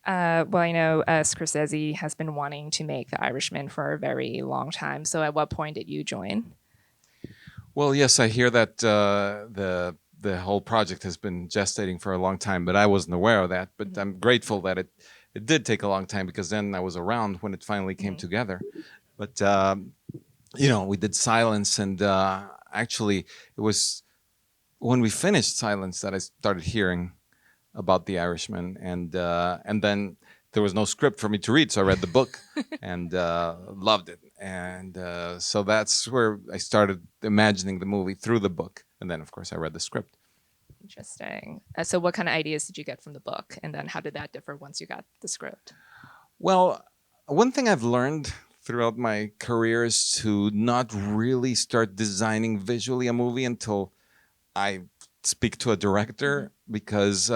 Well, I know Scorsese has been wanting to make The Irishman for a very long time. So, at what point did you join? Well, yes, I hear that the whole project has been gestating for a long time, but I wasn't aware of that. But Mhm. I'm grateful that it did take a long time because then I was around when it finally came Mhm. together. But we did Silence, and actually, it was when we finished Silence that I started hearing about The Irishman, and then there was no script for me to read, so I read the book and loved it, and so that's where I started imagining the movie through the book, and then of course I read the script. Interesting. So, what kind of ideas did you get from the book? And then, how did that differ once you got the script? Well, one thing I've learned throughout my career is to not really start designing visually a movie until I speak to a Mhm. director, because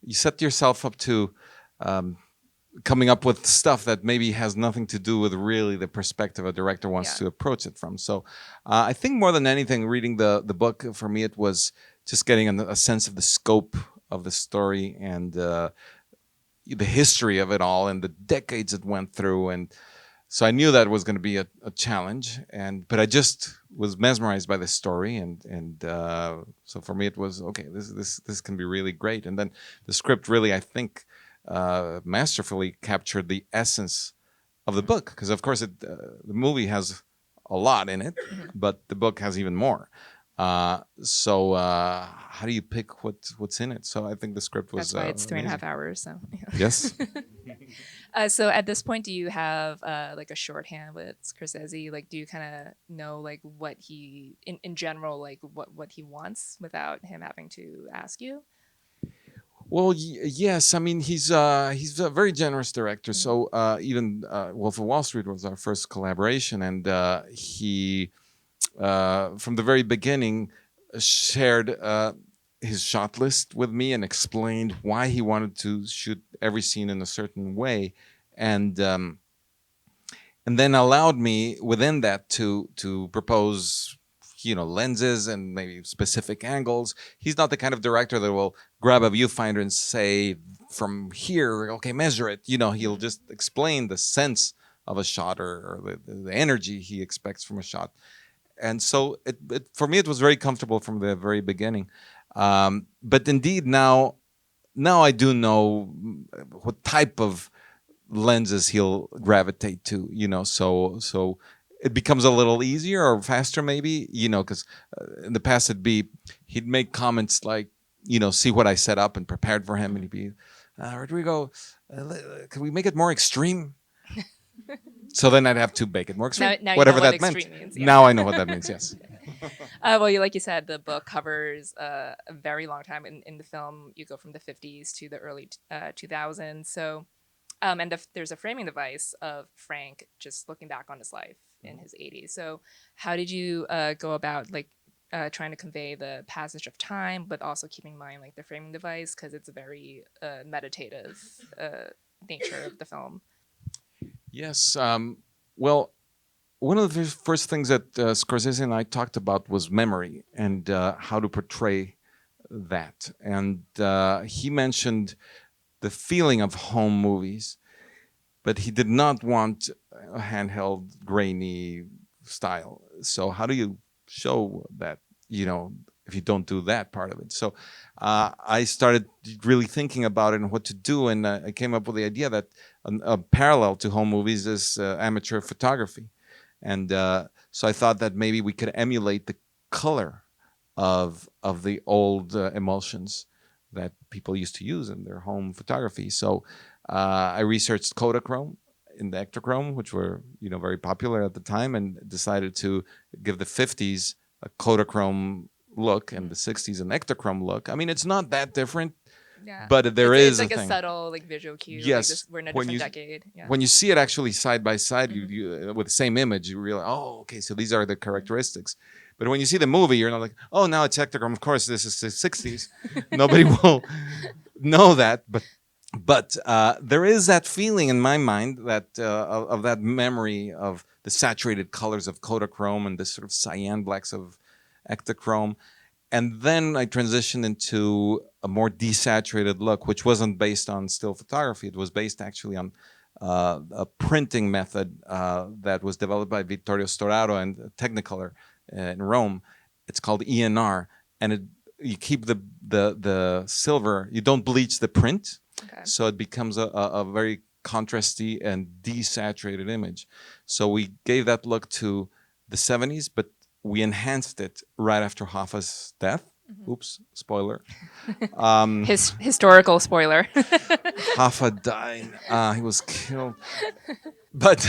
you set yourself up to um, coming up with stuff that maybe has nothing to do with really the perspective a director wants Yeah. to approach it from. So I think more than anything, reading the book for me, it was just getting a sense of the scope of the story and the history of it all and the decades it went through. And so I knew that was going to be a challenge, but I just was mesmerized by the story, and so for me it was okay. This can be really great. And then the script really, I think, masterfully captured the essence of the book, because of course the movie has a lot in it, Mhm. but the book has even more. So how do you pick what's in it? So I think the script was That's why it's three and a half amazing. hours. So, Yes. yeah. So at this point, do you have like a shorthand with Scorsese? Like, do you kind of know like what he, in general, like what he wants without him having to ask you? Well, yes. I mean, he's a very generous director. Mhm. So even Wolf of Wall Street was our first collaboration, and he, from the very beginning, shared his shot list with me and explained why he wanted to shoot every scene in a certain way, and and then allowed me within that to propose, lenses and maybe specific angles. He's not the kind of director that will grab a viewfinder and say, from here, okay, measure it. He'll Mhm. just explain the sense of a shot, or the energy he expects from a shot. And so for me it was very comfortable from the very beginning. But indeed, now I do know what type of lenses he'll gravitate to, so it becomes a little easier or faster, maybe, because in the past he'd make comments like, see what I set up and prepared for him, and Mhm. he'd be, Rodrigo, can we make it more extreme? So then I'd have to make it more extreme, Now you know whatever what that meant. extreme means. Yeah. Now I know what that means. Yes. Well, like you said, the book covers a very long time. In the film, you go from the 50s to the early 2000s. So, and there's a framing device of Frank just looking back on his life in his 80s. So, how did you go about like trying to convey the passage of time, but also keeping in mind like the framing device because it's a very meditative nature of the film. Yes. Well, one of the first things that Scorsese and I talked about was memory and how to portray that. And he mentioned the feeling of home movies, but he did not want a handheld, grainy style. So, how do you show that, you know, if you don't do that part of it? So, I started really thinking about it and what to do. And I came up with the idea that a parallel to home movies is amateur photography. And so I thought that maybe we could emulate the color of the old emulsions that people used to use in their home photography. So I researched Kodachrome in the Ektachrome, which were very popular at the time, and decided to give the 50s a Kodachrome look and Mhm. the 60s an Ektachrome look. I mean, it's not that different, Yeah, but there it's is a like a thing. subtle like visual cue. Like Yes, this, we're in a when different you decade. Yeah. when you see it actually side by side, Hmm. with the same image, you realize, oh, okay, so these are the characteristics. But when you see the movie, you're not like, oh, now it's Ektachrome. Of course, this is the 60s. Nobody will know that, but there is that feeling in my mind that of that memory of the saturated colors of Kodachrome and the sort of cyan blacks of Ektachrome, And then I transitioned into a more desaturated look, which wasn't based on still photography. It was based actually on a printing method that was developed by Vittorio Storaro and Technicolor in Rome. It's called ENR, and you keep the silver. You don't bleach the print, Okay. so it becomes a very contrasty and desaturated image. So we gave that look to the 70s, but we enhanced it right after Hoffa's death. Oops, spoiler. Historical spoiler. Hoffa died. He was killed. But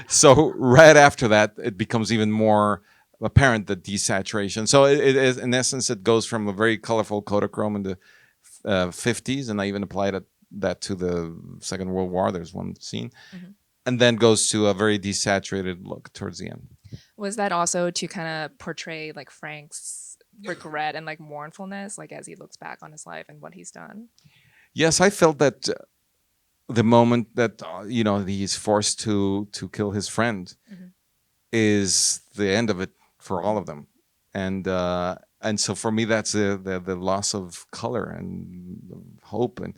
so right after that, it becomes even more apparent, the desaturation. So it is, in essence, it goes from a very colorful Kodachrome in the 50s, and I even applied that to the Second World War. There's one scene. And then goes to a very desaturated look towards the end. Was that also to kind of portray like Frank's regret and like mournfulness, like as he looks back on his life and what he's done? Yes, I felt that the moment that he's forced to kill his friend is the end of it for all of them, and so for me that's the loss of color and hope, and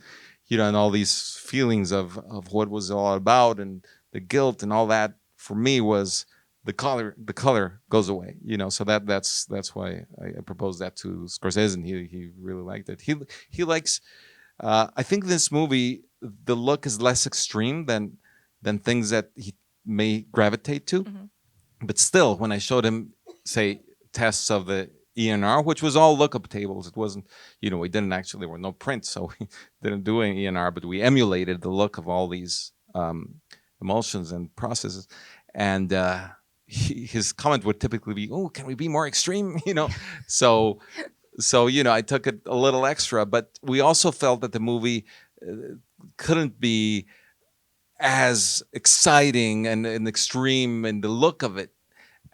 and all these feelings of what was all about, and the guilt and all that for me was the color goes away, so that's why I proposed that to Scorsese, and he really liked it. He likes, I think this movie, the look is less extreme than things that he may gravitate to. But still, when I showed him, say, tests of the ENR, which was all lookup tables, it wasn't, we didn't actually, there were no prints, so we didn't do any ENR, but we emulated the look of all these emulsions and processes. And his comment would typically be, "Oh, can we be more extreme?" So I took it a little extra, but we also felt that the movie couldn't be as exciting and extreme in the look of it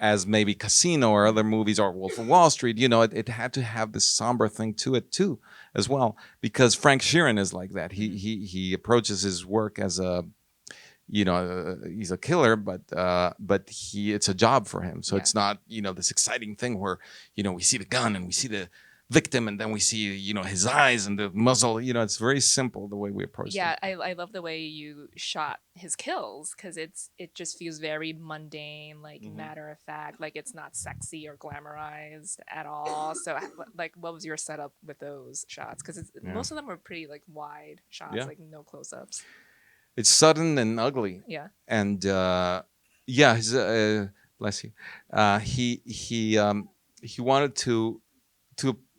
as maybe Casino or other movies, or Wolf of Wall Street. It had to have this somber thing to it too, as well, because Frank Sheeran is like that. He approaches his work as a, he's a killer, but it's a job for him. So it's not, this exciting thing where, we see the gun and we see the victim, and then we see, his eyes and the muzzle. It's very simple the way we approach it. Yeah, I love the way you shot his kills, because it just feels very mundane, like matter of fact, like it's not sexy or glamorized at all. So like, what was your setup with those shots? Because most of them were pretty like wide shots, like no close-ups. It's sudden and ugly. Yeah. And his, bless you. He wanted to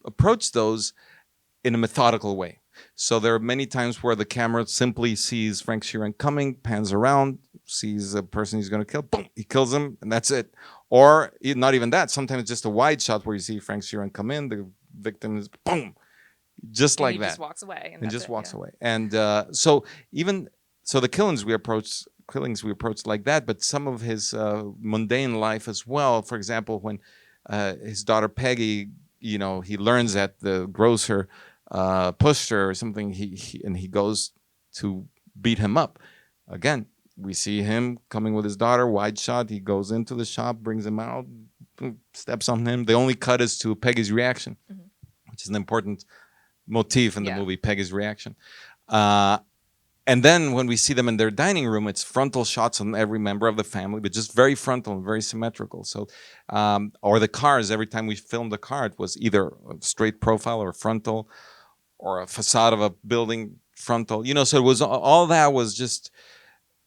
approach those in a methodical way. So there are many times where the camera simply sees Frank Sheeran coming, pans around, sees a person he's going to kill, boom, he kills him, and that's it. Or not even that. Sometimes just a wide shot where you see Frank Sheeran come in, the victim is boom, just and like he that. Just walks away. And just walks away. And so the killings we approached like that, but some of his mundane life as well. For example, when his daughter Peggy, he learns that the grocer pushed her or something, he goes to beat him up. Again, we see him coming with his daughter, wide shot. He goes into the shop, brings him out, steps on him. The only cut is to Peggy's reaction, which is an important motif in the movie, Peggy's reaction. And then when we see them in their dining room, it's frontal shots on every member of the family, but just very frontal and very symmetrical. So, or the cars, every time we filmed a car, it was either a straight profile or frontal, or a facade of a building frontal. So it was all that was just,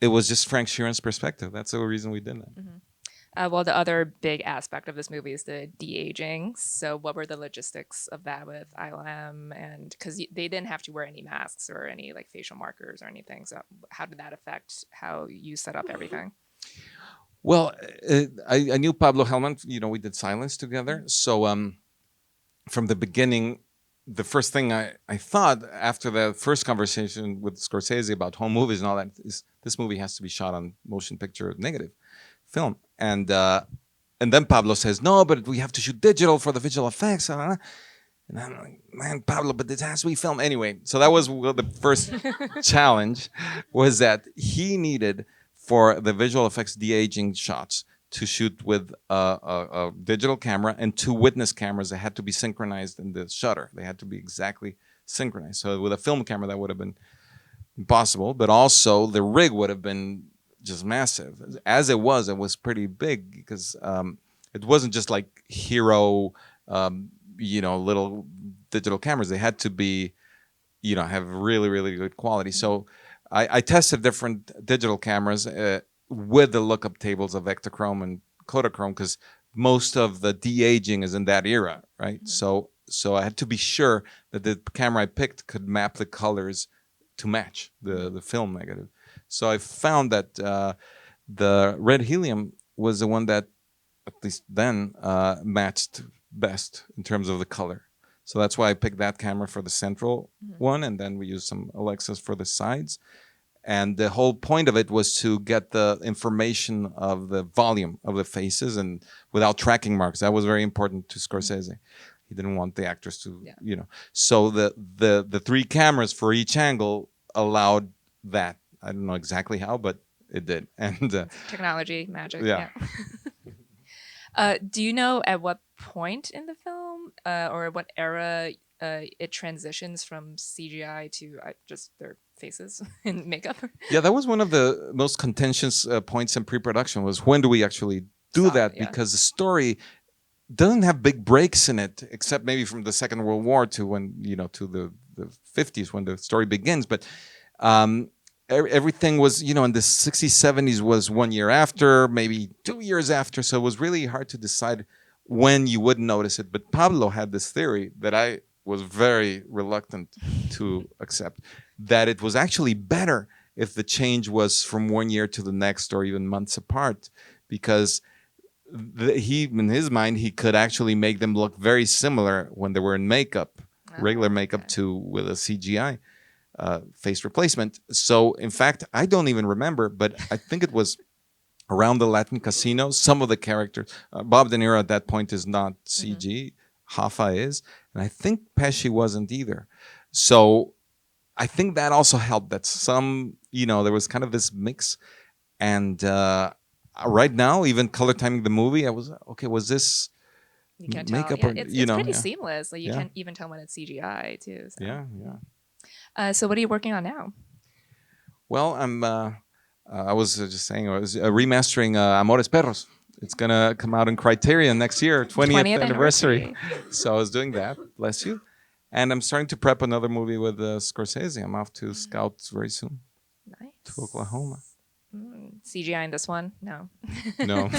it was just Frank Sheeran's perspective. That's the reason we did that. Well, the other big aspect of this movie is the de-aging. So what were the logistics of that with ILM? And because they didn't have to wear any masks or any like facial markers or anything. So how did that affect how you set up everything? Well, I knew Pablo Hellman. We did Silence together. So from the beginning, the first thing I thought after the first conversation with Scorsese about home movies and all that is, this movie has to be shot on motion picture negative film. And then Pablo says, "No, but we have to shoot digital for the visual effects." And I'm like, "Man, Pablo, but this has to be filmed." Anyway, so that was the first challenge, was that he needed, for the visual effects de-aging shots, to shoot with a digital camera and two witness cameras that had to be synchronized in the shutter. They had to be exactly synchronized. So with a film camera, that would have been impossible, but also the rig would have been just massive. As it was pretty big because it wasn't just like hero, little digital cameras. They had to be, have really, really good quality. So I tested different digital cameras with the lookup tables of Ektachrome and Kodachrome because most of the de-aging is in that era, right? So I had to be sure that the camera I picked could map the colors to match the film negative. So I found that the red helium was the one that, at least then, matched best in terms of the color. So that's why I picked that camera for the central one, and then we used some Alexas for the sides. And the whole point of it was to get the information of the volume of the faces and without tracking marks. That was very important to Scorsese. He didn't want the actors to, So the three cameras for each angle allowed that. I don't know exactly how, but it did. And technology, magic. Yeah. Do you know at what point in the film or what era it transitions from CGI to just their faces and makeup? Yeah, that was one of the most contentious points in pre-production was when do we actually do that? Because the story doesn't have big breaks in it, except maybe from the Second World War to when, to the 50s when the story begins. But everything was, in the 60s, 70s was 1 year after, maybe 2 years after. So it was really hard to decide when you would notice it. But Pablo had this theory that I was very reluctant to accept, that it was actually better if the change was from 1 year to the next or even months apart, because he, in his mind, he could actually make them look very similar when they were in makeup, regular makeup, to with a CGI face replacement. So, in fact, I don't even remember, but I think it was around the Latin Casino. Some of the characters, Bob De Niro at that point is not CG, Hoffa is, and I think Pesci wasn't either. So, I think that also helped. That some, there was kind of this mix, and right now, even color timing the movie, I was okay. Was this you can't makeup tell? or It's pretty seamless. Like you can't even tell when it's CGI too. So. Yeah. So what are you working on now? Well, I was just saying, I was remastering Amores Perros. It's gonna come out in Criterion next year, 20th anniversary. So I was doing that. Bless you. And I'm starting to prep another movie with Scorsese. I'm off to Scouts very soon. Nice. To Oklahoma. CGI in this one? No. No.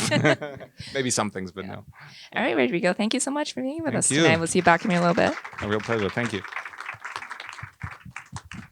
Maybe some things, but no. All right, Rodrigo. Thank you so much for being with us you. tonight. We'll see you back in a little bit. A real pleasure. Thank you.